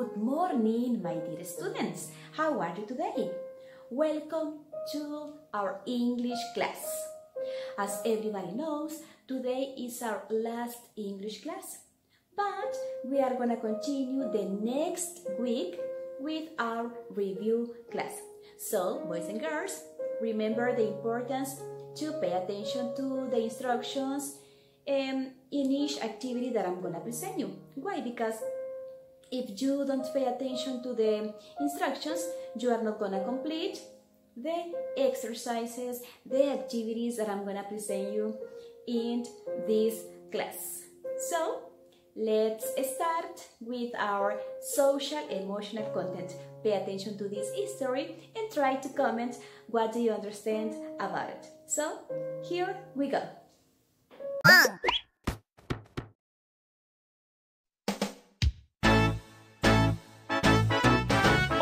Good morning, my dear students. How are you today? Welcome to our English class. As everybody knows, today is our last English class, but we are going to continue the next week with our review class. So, boys and girls, remember the importance to pay attention to the instructions in each activity that I'm going to present you. Why? Because if you don't pay attention to the instructions, you are not going to complete the exercises, the activities that I'm going to present you in this class. So, let's start with our social emotional content. Pay attention to this history and try to comment what do you understand about it. So, here we go.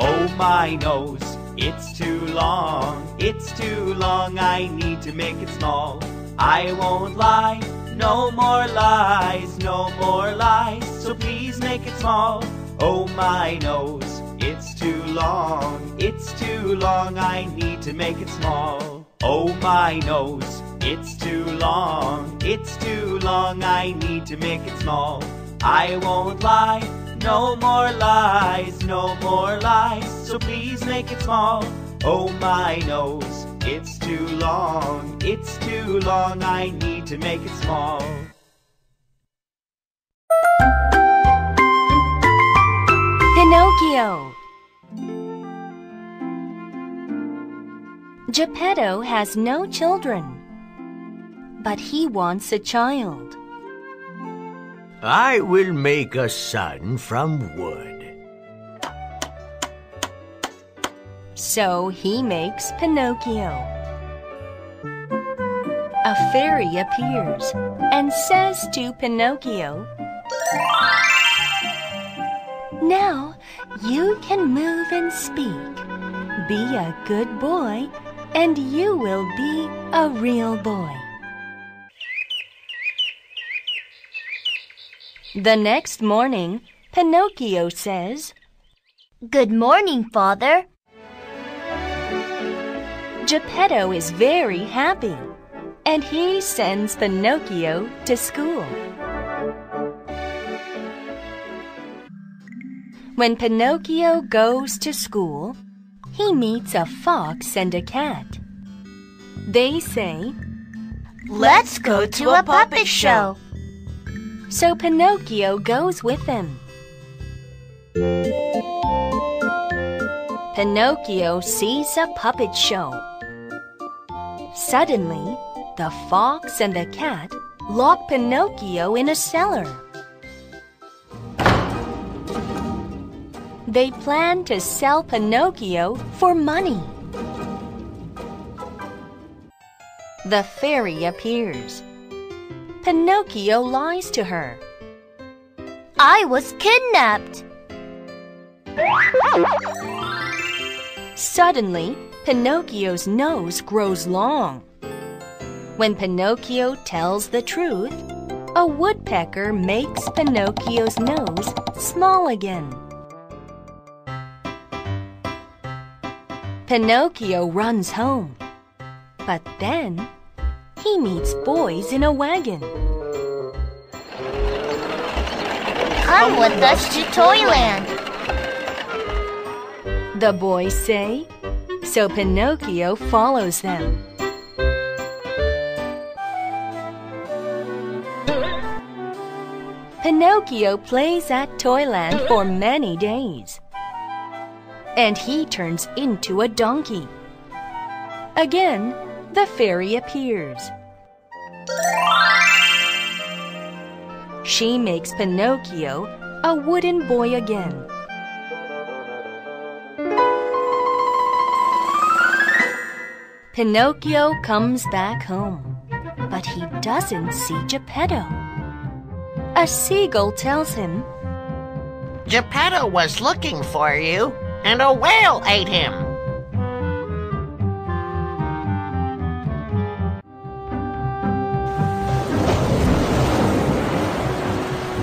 Oh, my nose, it's too long, I need to make it small. I won't lie, no more lies, so please make it small. Oh, my nose, it's too long, I need to make it small. Oh, my nose, it's too long, I need to make it small. I won't lie, no more lies, so please make it small. Oh, my nose, it's too long, I need to make it small. Pinocchio. Geppetto has no children, but he wants a child. I will make a son from wood. So he makes Pinocchio. A fairy appears and says to Pinocchio, "Now you can move and speak. Be a good boy, and you will be a real boy." The next morning, Pinocchio says, "Good morning, Father." Geppetto is very happy, and he sends Pinocchio to school. When Pinocchio goes to school, he meets a fox and a cat. They say, "Let's go to a puppet show." So Pinocchio goes with them. Pinocchio sees a puppet show. Suddenly, the fox and the cat lock Pinocchio in a cellar. They plan to sell Pinocchio for money. The fairy appears. Pinocchio lies to her. "I was kidnapped." Suddenly, Pinocchio's nose grows long. When Pinocchio tells the truth, a woodpecker makes Pinocchio's nose small again. Pinocchio runs home, but then he meets boys in a wagon. "Come with us to Toyland." The boys say, so Pinocchio follows them. Pinocchio plays at Toyland for many days, and he turns into a donkey. Again, the fairy appears. She makes Pinocchio a wooden boy again. Pinocchio comes back home, but he doesn't see Geppetto. A seagull tells him, "Geppetto was looking for you, and a whale ate him."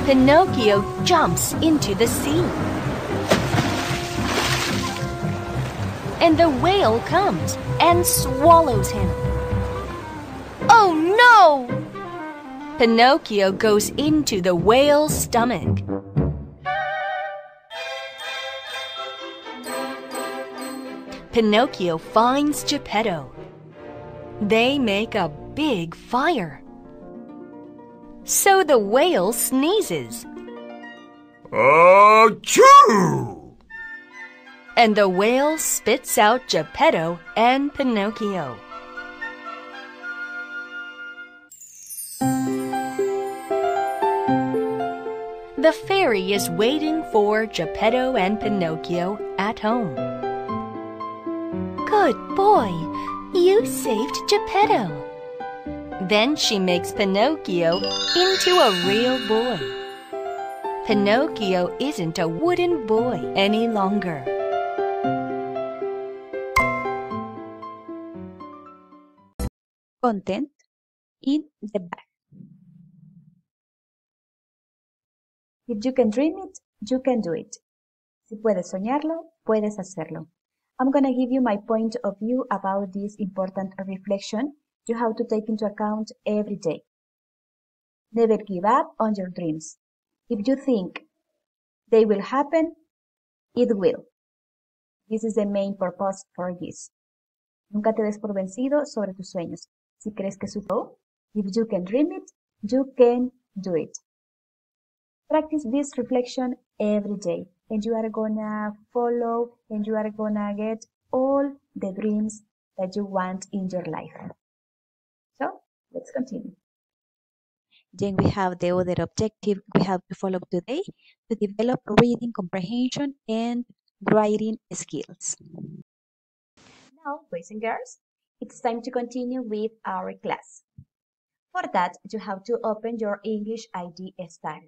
Pinocchio jumps into the sea. and the whale comes and swallows him. Oh no! Pinocchio goes into the whale's stomach. Pinocchio finds Geppetto. They make a big fire. So the whale sneezes. Achoo! And the whale spits out Geppetto and Pinocchio. The fairy is waiting for Geppetto and Pinocchio at home. Good boy, you saved Geppetto. Then she makes Pinocchio into a real boy. Pinocchio isn't a wooden boy any longer. Content in the bag. If you can dream it, you can do it. Si puedes soñarlo, puedes hacerlo. I'm going to give you my point of view about this important reflection you have to take into account every day. Never give up on your dreams. If you think they will happen, it will. This is the main purpose for this. Nunca te des por vencido sobre tus sueños. Si crees que sucederá, if you can dream it, you can do it. Practice this reflection every day, and you are gonna follow and you are gonna get all the dreams that you want in your life. So, let's continue. Then we have the other objective we have to follow today to develop reading comprehension and writing skills. Now, boys and girls, it's time to continue with our class. For that, you have to open your English ID Starter.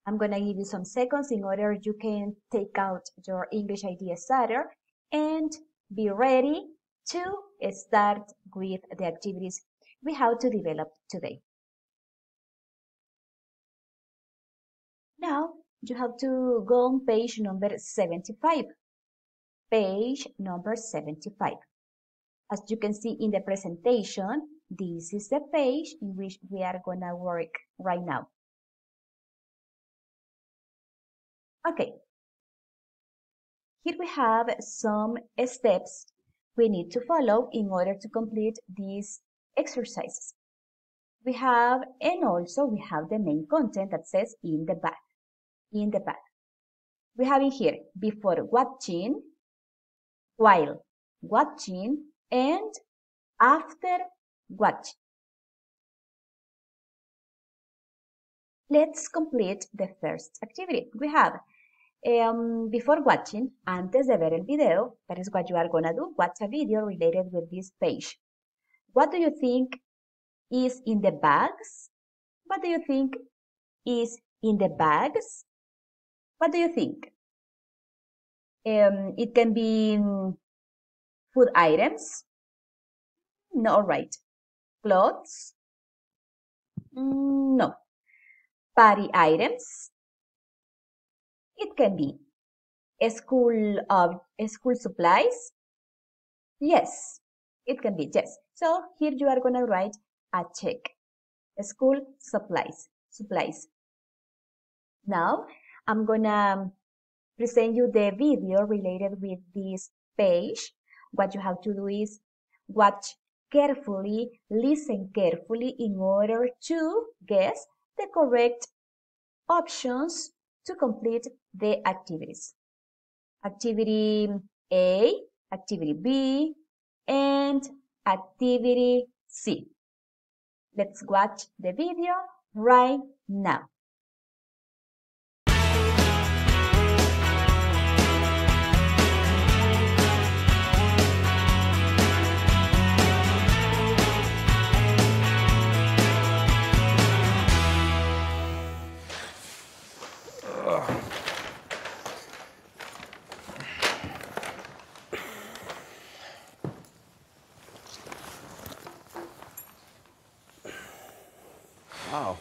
I'm going to give you some seconds in order you can take out your English ID Starter and be ready to start with the activities we have to develop today. Now, you have to go on page number 75. Page number 75. As you can see in the presentation, this is the page in which we are going to work right now. Okay. Here we have some steps we need to follow in order to complete these exercises. We have, and also we have the main content that says in the back. In the back. We have in here before watching, while watching, and after watching. Let's complete the first activity. We have before watching, antes de ver el video, that is what you are gonna do, watch a video related with this page. What do you think is in the bags? What do you think is in the bags? What do you think? It can be food items. No, right. Clothes. No. Party items. It can be school supplies. Yes, it can be, yes. So here you are going to write a check. School supplies. Now, I'm going to present you the video related with this page. What you have to do is watch carefully, listen carefully in order to guess the correct options to complete the activities. Activity A, activity B, and activity C. Let's watch the video right now. Wow,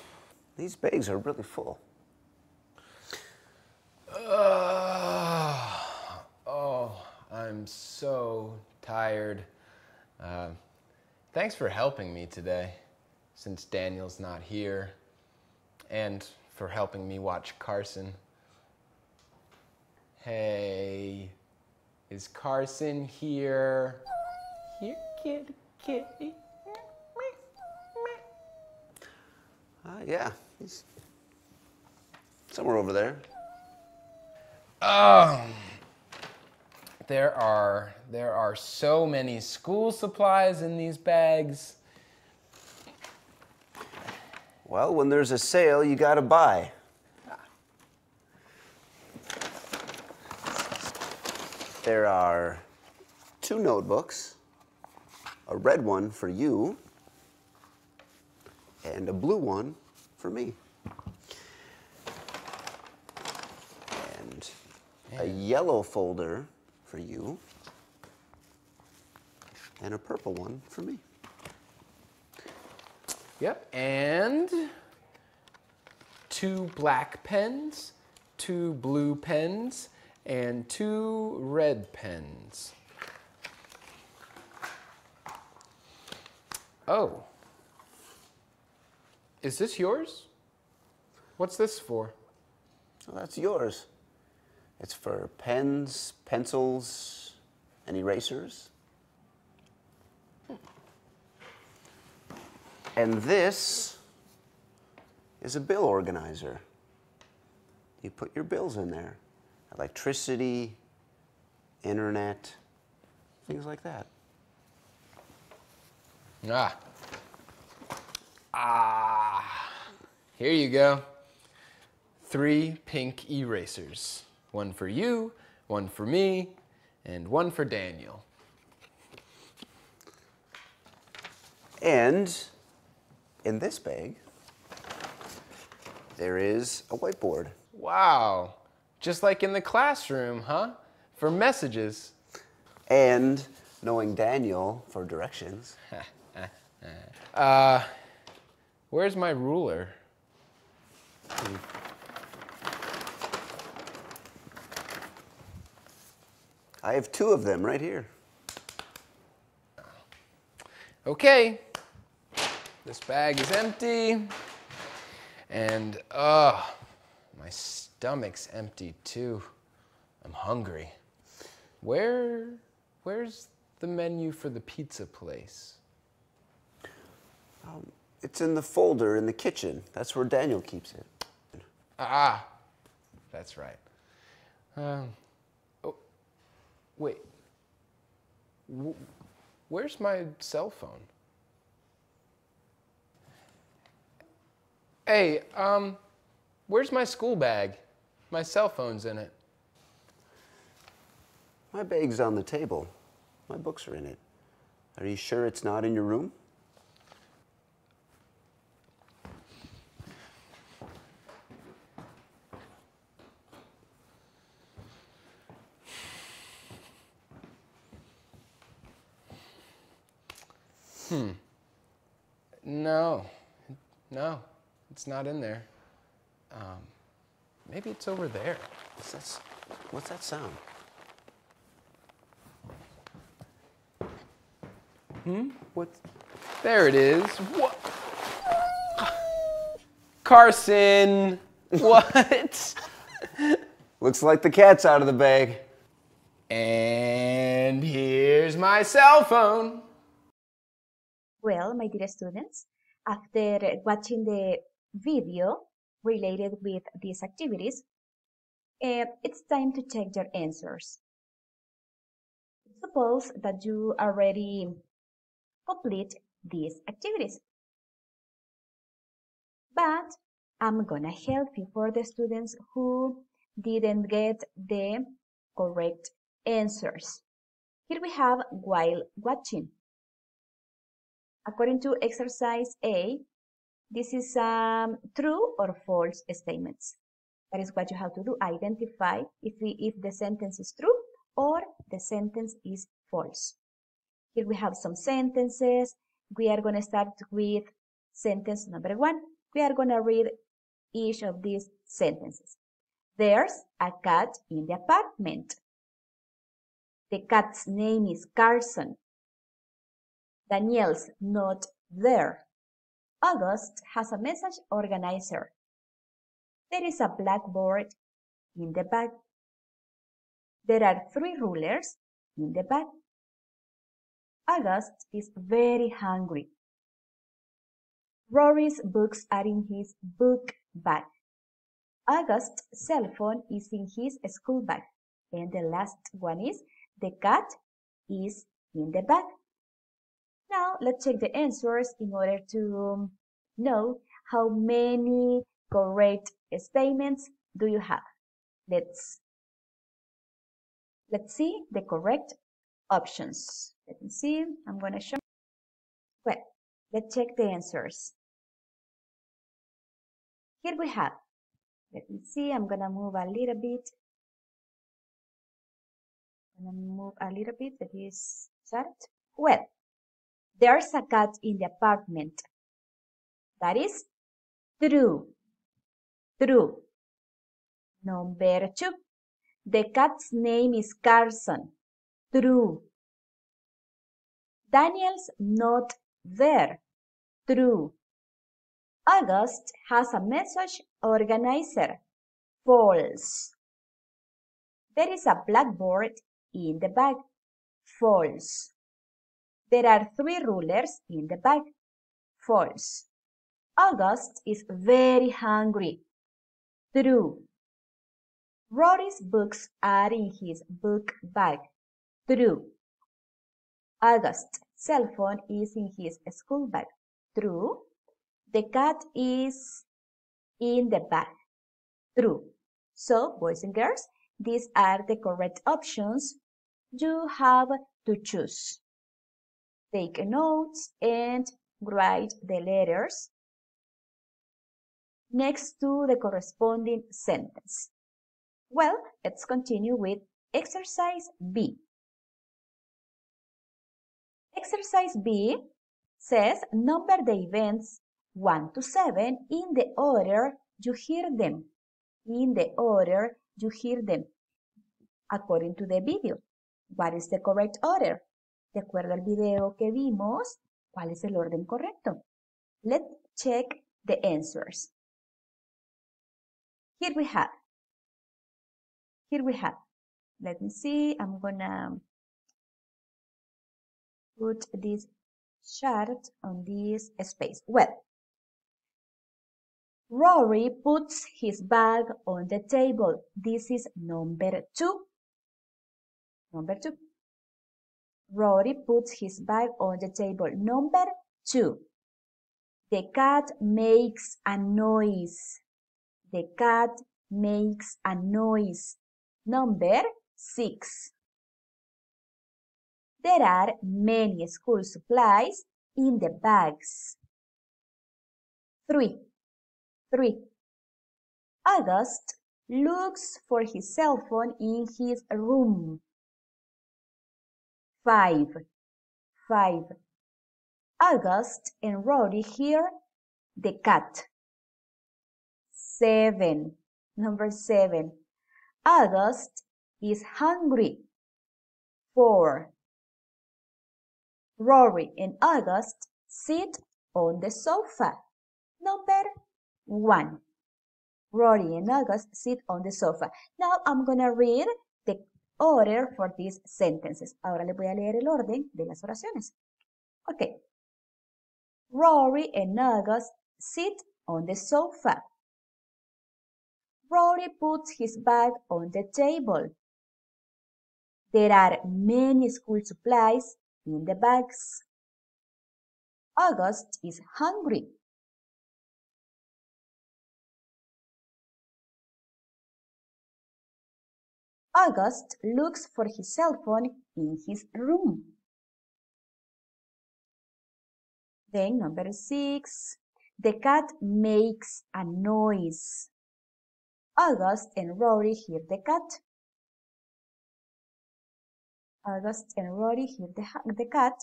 these bags are really full. Oh, I'm I'm so tired. Thanks for helping me today, since Daniel's not here, and for helping me watch Carson. Hey, is Carson here? Here, kitty. Yeah, he's somewhere over there. There are so many school supplies in these bags. Well, when there's a sale, you gotta buy. There are 2 notebooks, a red one for you, and a blue one for me. And a yellow folder for you, and a purple one for me. Yep, and 2 black pens, 2 blue pens, and 2 red pens. Oh. Is this yours? What's this for? Well, that's yours. It's for pens, pencils, and erasers. And this is a bill organizer. You put your bills in there. Electricity, internet, things like that. Here you go. 3 pink erasers. 1 for you, 1 for me, and 1 for Daniel. And in this bag, there is a whiteboard. Wow. Just like in the classroom, huh? For messages. And knowing Daniel for directions. Where's my ruler? I have 2 of them right here. Okay. This bag is empty. And, my stomach's empty too. I'm hungry. Where's the menu for the pizza place? It's in the folder in the kitchen. That's where Daniel keeps it. That's right. Oh, wait. Where's my cell phone? Hey, where's my school bag? My cell phone's in it. My bag's on the table. My books are in it. Are you sure it's not in your room? No, it's not in there. Maybe it's over there. What's that sound? What? There it is. What? Carson! What? Looks like the cat's out of the bag. And here's my cell phone. Well, my dear students, after watching the video related with these activities, it's time to check your answers. Suppose that you already complete these activities. But I'm gonna help you for the students who didn't get the correct answers. Here we have while watching. According to exercise A, this is true or false statements. That is what you have to do. Identify if the sentence is true or the sentence is false. Here we have some sentences. We are going to start with sentence number 1. We are going to read each of these sentences. There's a cat in the apartment. The cat's name is Carson. Daniel's not there. August has a message organizer. There is a blackboard in the bag. There are 3 rulers in the bag. August is very hungry. Rory's books are in his book bag. August's cell phone is in his school bag. And the last one is, the cat is in the bag. Now, let's check the answers in order to know how many correct statements do you have. Let's see the correct options. Let me see. I'm going to show. Well, let's check the answers. Here we have. Let me see. I'm going to move a little bit. That is chart. Well, there's a cat in the apartment. That is true. True. Number 2. The cat's name is Carson. True. Daniel's not there. True. August has a message organizer. False. There is a blackboard in the bag. False. There are 3 rulers in the bag. False. August is very hungry. True. Rory's books are in his book bag. True. August's cell phone is in his school bag. True. The cat is in the bag. True. So, boys and girls, these are the correct options. You have to choose. Take notes and write the letters next to the corresponding sentence. Well, let's continue with exercise B. Exercise B says number the events 1 to 7 in the order you hear them. In the order you hear them. According to the video. What is the correct order? De acuerdo al video que vimos, ¿cuál es el orden correcto? Let's check the answers. Here we have. Let me see. I'm gonna put this chart on this space. Well, Rory puts his bag on the table. This is number 2. Number 2. Rory puts his bag on the table. Number 2. The cat makes a noise. The cat makes a noise. Number 6. There are many school supplies in the bags. 3. August looks for his cell phone in his room. 5. August and Rory hear the cat. 7. Number 7. August is hungry. 4. Rory and August sit on the sofa. Number 1. Rory and August sit on the sofa. Now I'm going to read the order for these sentences. Ahora les voy a leer el orden de las oraciones. Okay. Rory and August sit on the sofa. Rory puts his bag on the table. There are many school supplies in the bags. August is hungry. August looks for his cell phone in his room. Then number 6, the cat makes a noise. August and Rory hear the cat. August and Rory hear the cat.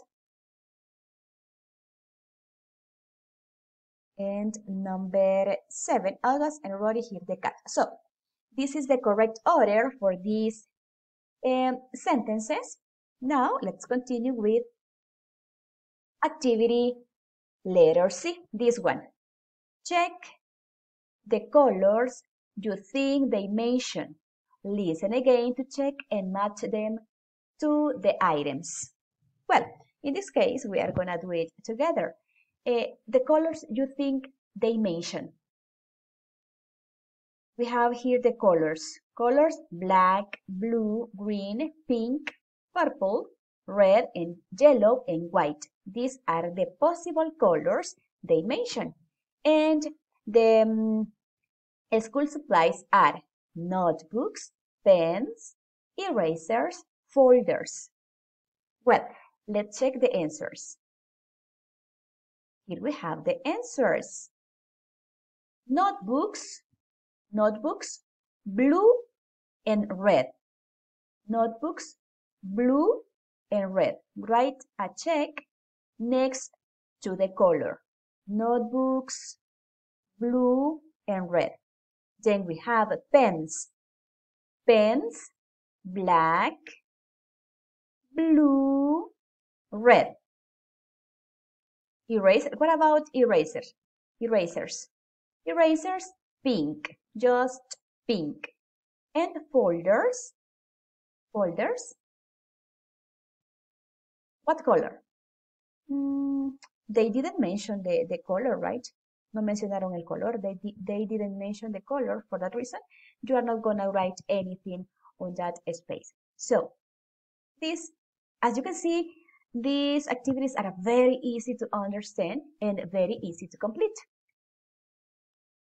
And number 7, August and Rory hear the cat. So, this is the correct order for these sentences. Now let's continue with activity letter C, this one. Check the colors you think they mention. Listen again to check and match them to the items. Well, in this case, we are going to do it together. The colors you think they mention. We have here the colors. Colors black, blue, green, pink, purple, red, and yellow, and white. These are the possible colors they mention. And the school supplies are notebooks, pens, erasers, folders. Well, let's check the answers. Here we have the answers. Notebooks, blue and red. Notebooks, blue and red. Write a check next to the color. Notebooks, blue and red. Then we have pens. Pens, black, blue, red. Eraser. What about erasers? Erasers. Erasers, pink, just pink. And folders. Folders. What color? They didn't mention the color, right? No mencionaron el color. They didn't mention the color. For that reason, you are not going to write anything on that space. So, this, as you can see, these activities are very easy to understand and very easy to complete.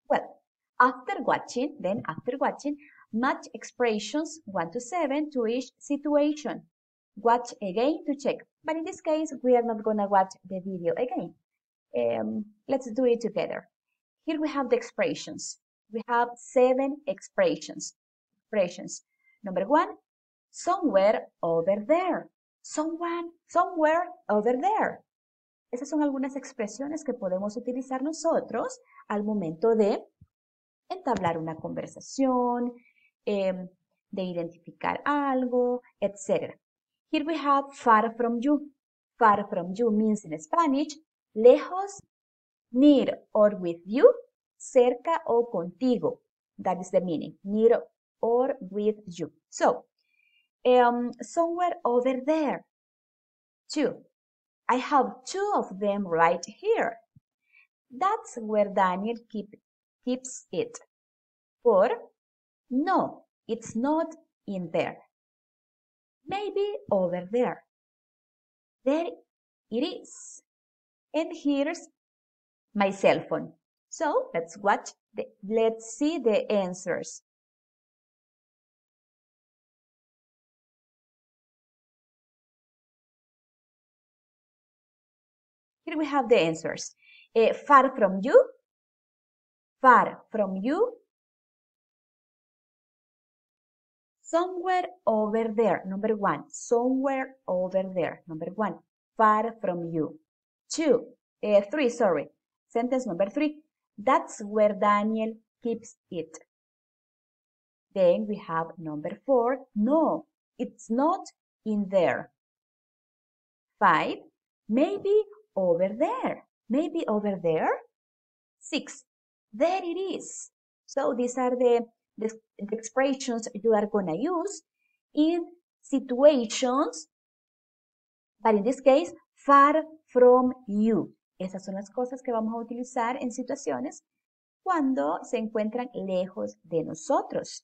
Well, after watching, match expressions 1 to 7 to each situation. Watch again to check. But in this case, we are not going to watch the video again. Let's do it together. Here we have the expressions. We have 7 expressions. Number 1, somewhere over there. Somewhere over there. Esas son algunas expresiones que podemos utilizar nosotros al momento de entablar una conversación, de identificar algo, etc. Here we have far from you. Far from you means in Spanish, lejos, near or with you, cerca o contigo. That is the meaning, near or with you. So, somewhere over there. 2. I have 2 of them right here. That's where Daniel keeps it. 4. No, it's not in there. Maybe over there. There it is. And here's my cell phone. So let's see the answers. Here we have the answers. Far from you. Far from you. Somewhere over there. Number 1. Somewhere over there. Number 1. Far from you. 3, sorry. Sentence number 3. That's where Daniel keeps it. Then we have number 4. No, it's not in there. 5. Maybe over there. Maybe over there. 6. There it is. So these are the expressions you are going to use in situations, but in this case, far from you. Esas son las cosas que vamos a utilizar en situaciones cuando se encuentran lejos de nosotros.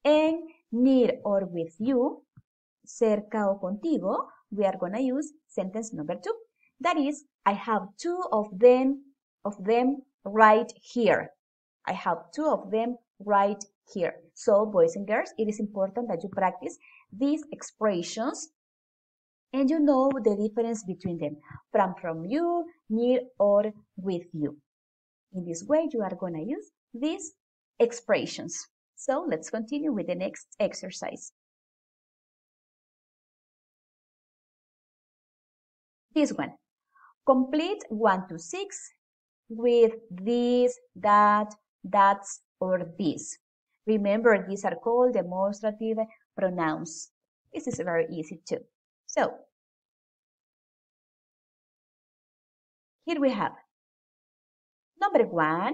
En near or with you, cerca o contigo, we are going to use sentence number 2. That is, I have 2 of them right here. I have 2 of them right here. So, boys and girls, it is important that you practice these expressions and you know the difference between them. From you, near, or with you. In this way, you are going to use these expressions. So, let's continue with the next exercise. This one. Complete 1 to 6 with this, that, that's, or this. Remember, these are called demonstrative pronouns. This is very easy too. So, here we have number 1.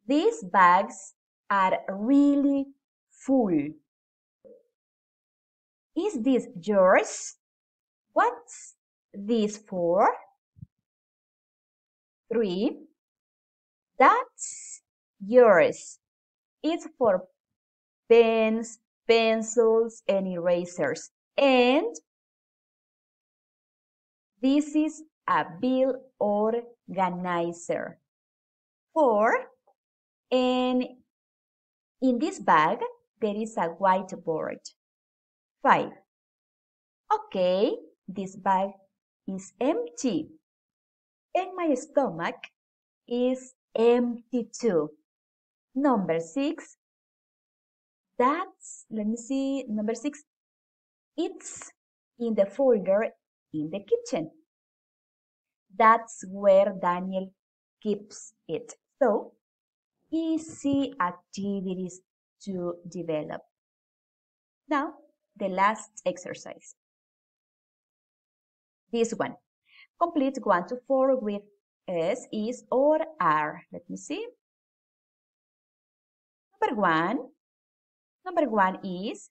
These bags are really full. Is this yours? What's this for? 3. That's yours. It's for pens, pencils, and erasers. And this is a bill organizer. 4. And in this bag, there is a whiteboard. 5. Okay, this bag is empty. And my stomach is empty too. Number 6. Number 6. It's in the folder in the kitchen. That's where Daniel keeps it. So, easy activities to develop. Now, the last exercise. This one. Complete 1 to 4 with S, is, or are. Let me see. Number one is,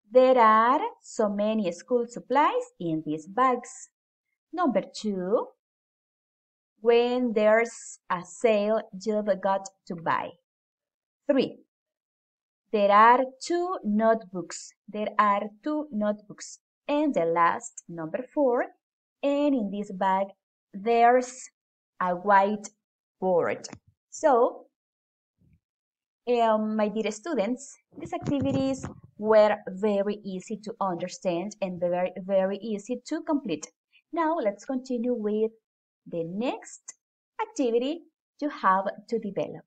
there are so many school supplies in these bags. Number 2, when there's a sale, you've got to buy. 3, there are 2 notebooks. And the last, number 4, and in this bag, there's a whiteboard. So, my dear students, these activities were very easy to understand and very, very easy to complete. Now, let's continue with the next activity you have to develop.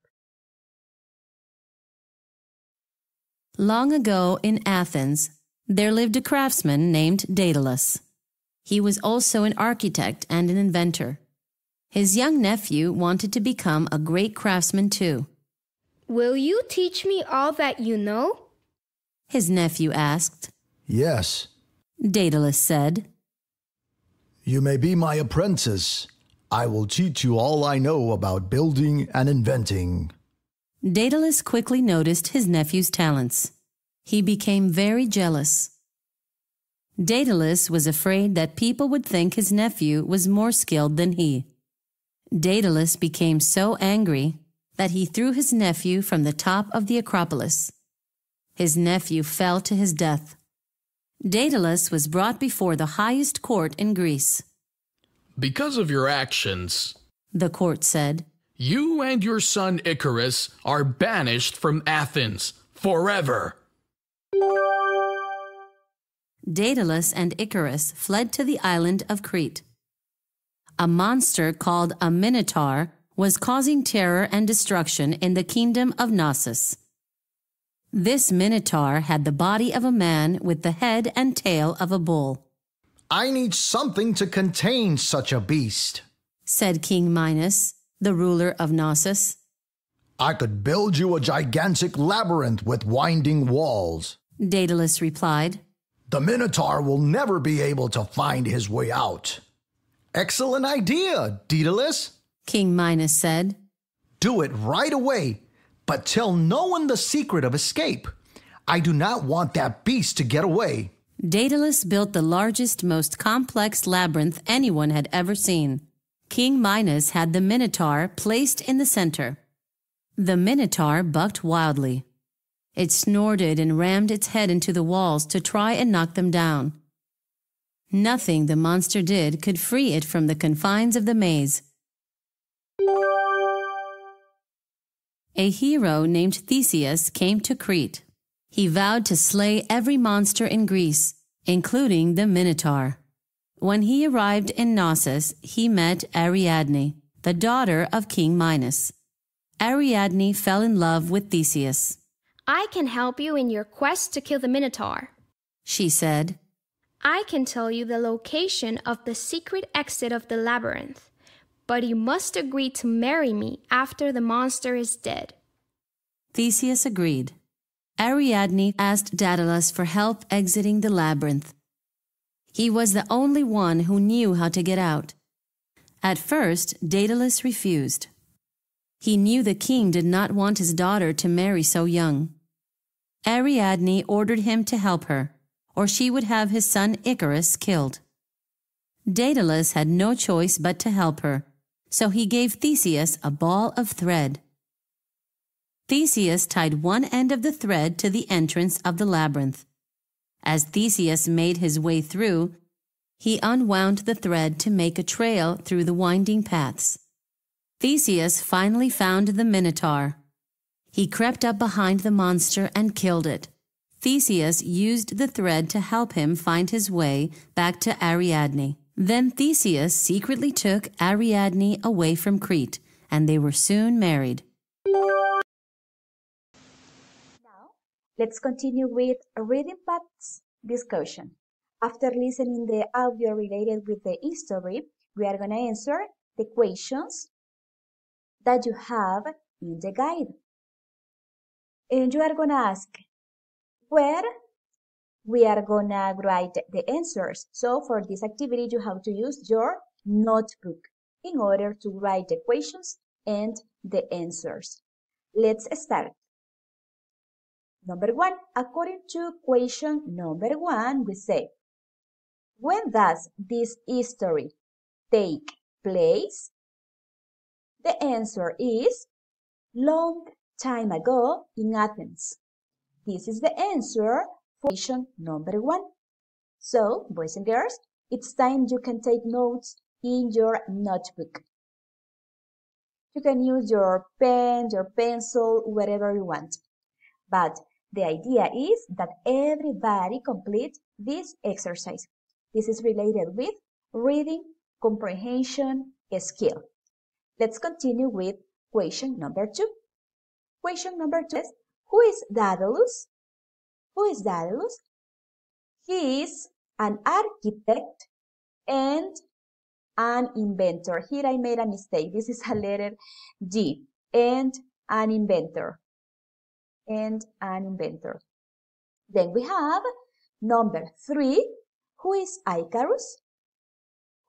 Long ago in Athens, there lived a craftsman named Daedalus. He was also an architect and an inventor. His young nephew wanted to become a great craftsman too. Will you teach me all that you know? His nephew asked. Yes, Daedalus said. You may be my apprentice. I will teach you all I know about building and inventing. Daedalus quickly noticed his nephew's talents. He became very jealous. Daedalus was afraid that people would think his nephew was more skilled than he. Daedalus became so angry that he threw his nephew from the top of the Acropolis. His nephew fell to his death. Daedalus was brought before the highest court in Greece. Because of your actions, the court said, you and your son Icarus are banished from Athens forever. Daedalus and Icarus fled to the island of Crete. A monster called a Minotaur was causing terror and destruction in the kingdom of Knossos. This Minotaur had the body of a man with the head and tail of a bull. I need something to contain such a beast, said King Minos, the ruler of Knossos. I could build you a gigantic labyrinth with winding walls, Daedalus replied. The Minotaur will never be able to find his way out. Excellent idea, Daedalus, King Minos said. Do it right away, but tell no one the secret of escape. I do not want that beast to get away. Daedalus built the largest, most complex labyrinth anyone had ever seen. King Minos had the Minotaur placed in the center. The Minotaur bucked wildly. It snorted and rammed its head into the walls to try and knock them down. Nothing the monster did could free it from the confines of the maze. A hero named Theseus came to Crete. He vowed to slay every monster in Greece, including the Minotaur. When he arrived in Knossos, he met Ariadne, the daughter of King Minos. Ariadne fell in love with Theseus. I can help you in your quest to kill the Minotaur, she said. I can tell you the location of the secret exit of the labyrinth, but you must agree to marry me after the monster is dead. Theseus agreed. Ariadne asked Daedalus for help exiting the labyrinth. He was the only one who knew how to get out. At first, Daedalus refused. He knew the king did not want his daughter to marry so young. Ariadne ordered him to help her, or she would have his son Icarus killed. Daedalus had no choice but to help her, so he gave Theseus a ball of thread. Theseus tied one end of the thread to the entrance of the labyrinth. As Theseus made his way through, he unwound the thread to make a trail through the winding paths. Theseus finally found the Minotaur. He crept up behind the monster and killed it. Theseus used the thread to help him find his way back to Ariadne. Then Theseus secretly took Ariadne away from Crete, and they were soon married. Let's continue with reading facts discussion. After listening the audio related with the history, we are going to answer the questions that you have in the guide. And you are going to ask where we are going to write the answers. So for this activity, you have to use your notebook in order to write the questions and the answers. Let's start. Number 1, according to question number 1, we say, when does this history take place? The answer is long time ago in Athens. This is the answer for question number 1. So, boys and girls, it's time you can take notes in your notebook. You can use your pen, your pencil, whatever you want. But the idea is that everybody complete this exercise. This is related with reading comprehension skill. Let's continue with question number 2. Question number 2 is, who is Daedalus? Who is Daedalus? He is an architect and an inventor. Here I made a mistake. This is a letter D. And an inventor. And an inventor. Then we have number 3. Who is Icarus?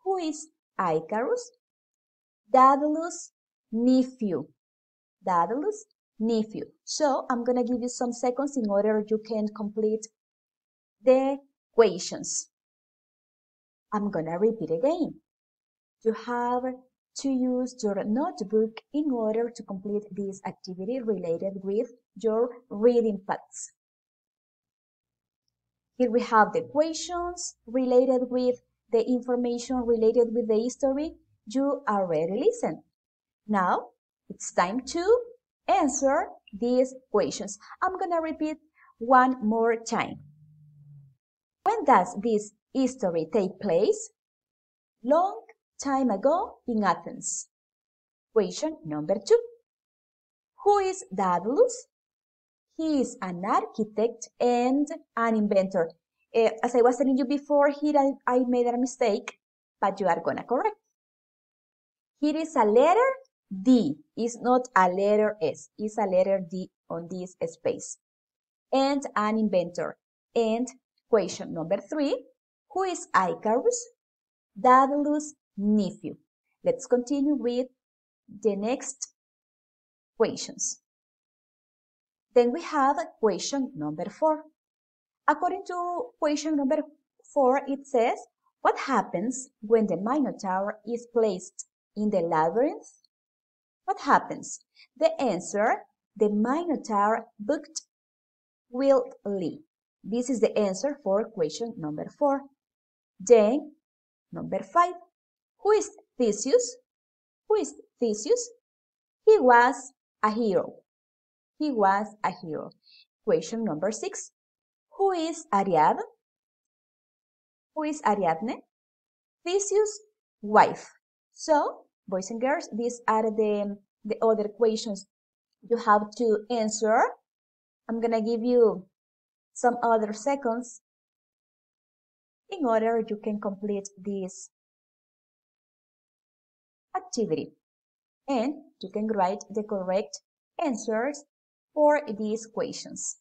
Who is Icarus? Daedalus' nephew. Daedalus' nephew. So I'm going to give you some seconds in order you can complete the questions. I'm going to repeat again. You have to use your notebook in order to complete this activity related with your reading facts. Here we have the questions related with the information related with the history you already listened. Now, it's time to answer these questions. I'm going to repeat one more time. When does this history take place? Long time ago in Athens. Question number 2. Who is Daedalus? He is an architect and an inventor. As I was telling you before, here I made a mistake, but you are going to correct. Here is a letter D. It's not a letter S. It's a letter D on this space. And an inventor. And question number 3. Who is Icarus? Daedalus' nephew. Let's continue with the next questions. Then we have question number 4. According to question number 4, it says, what happens when the Minotaur is placed in the labyrinth? What happens? The answer, the Minotaur booked will leave. This is the answer for question number 4. Then, number 5. Who is Theseus? Who is Theseus? He was a hero. He was a hero. Question number 6. Who is Ariadne? Who is Ariadne? Theseus' wife. So, boys and girls, these are the other questions you have to answer. I'm going to give you some other seconds in order you can complete this activity. And you can write the correct answers for these questions.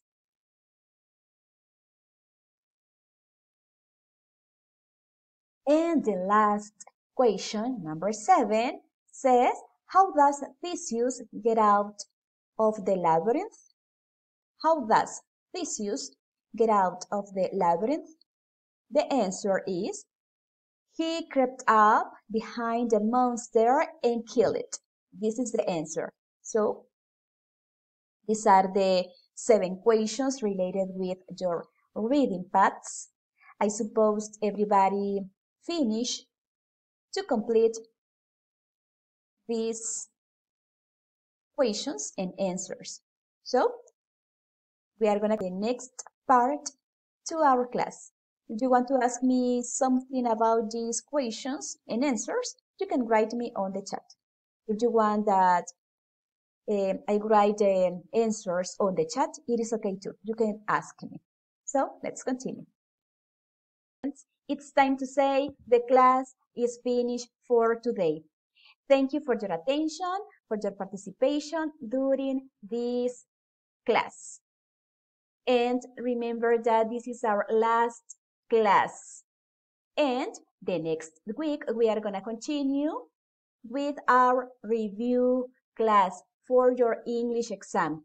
And the last question, number 7, says, how does Theseus get out of the labyrinth? How does Theseus get out of the labyrinth? The answer is, he crept up behind the monster and killed it. This is the answer. So, these are the 7 questions related with your reading paths. I suppose everybody finished to complete these questions and answers. So, we are going to the next part to our class. If you want to ask me something about these questions and answers, you can write me on the chat. If you want that I write the answers on the chat, it is okay too. You can ask me. So, let's continue. It's time to say the class is finished for today. Thank you for your attention, for your participation during this class. And remember that this is our last class. And the next week, we are going to continue with our review class for your English exam.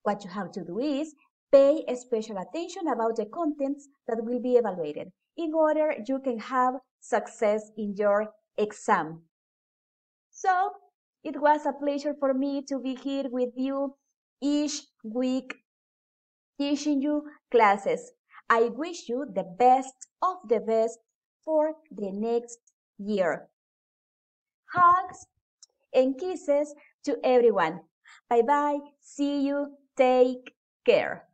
What you have to do is pay special attention about the contents that will be evaluated in order you can have success in your exam. So, it was a pleasure for me to be here with you each week teaching you classes. I wish you the best of the best for the next year. Hugs and kisses to everyone. Bye-bye. See you. Take care.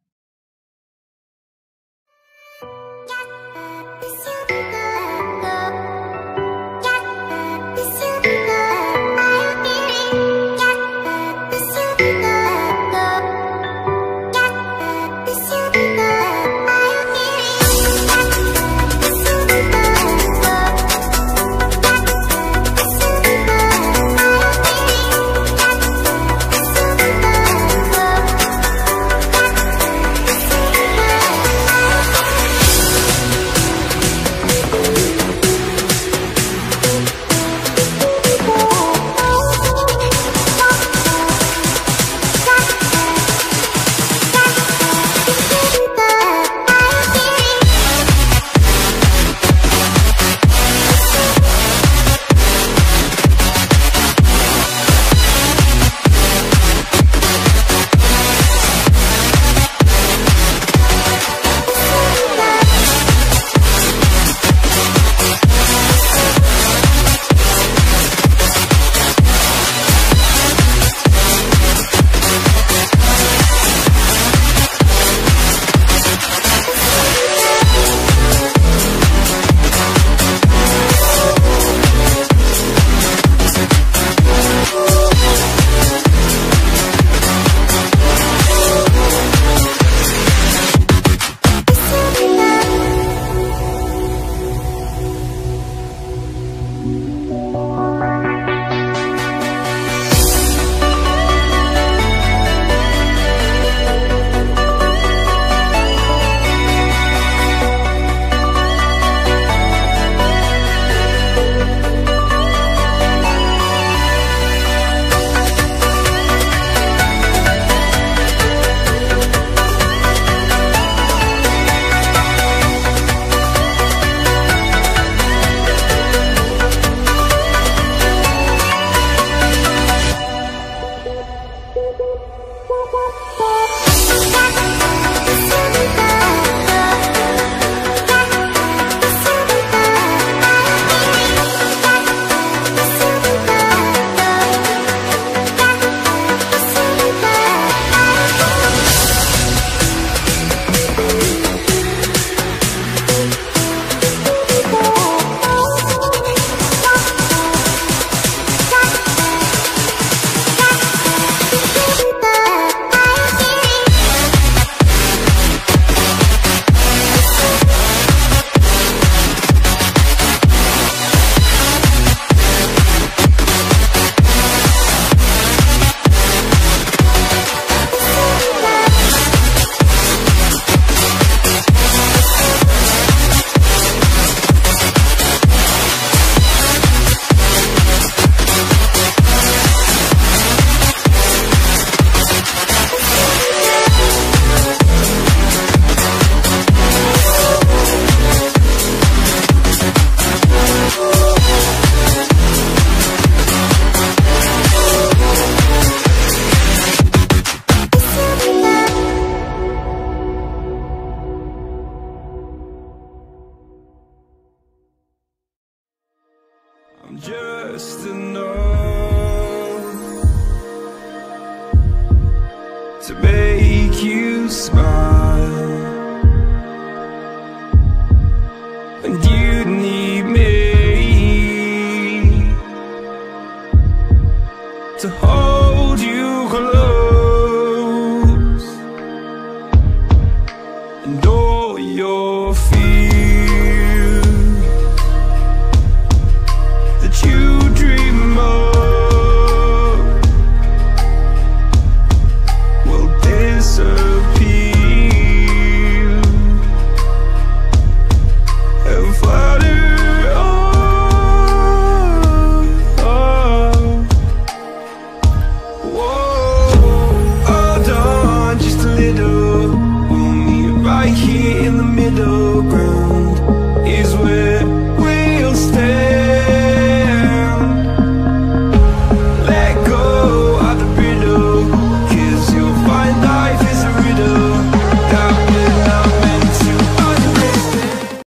just enough to make you smile, and you need me to hold you close, and all your fears that you dream of will disappear and flutter on. Whoa, hold on just a little. We'll meet right here in the middle ground.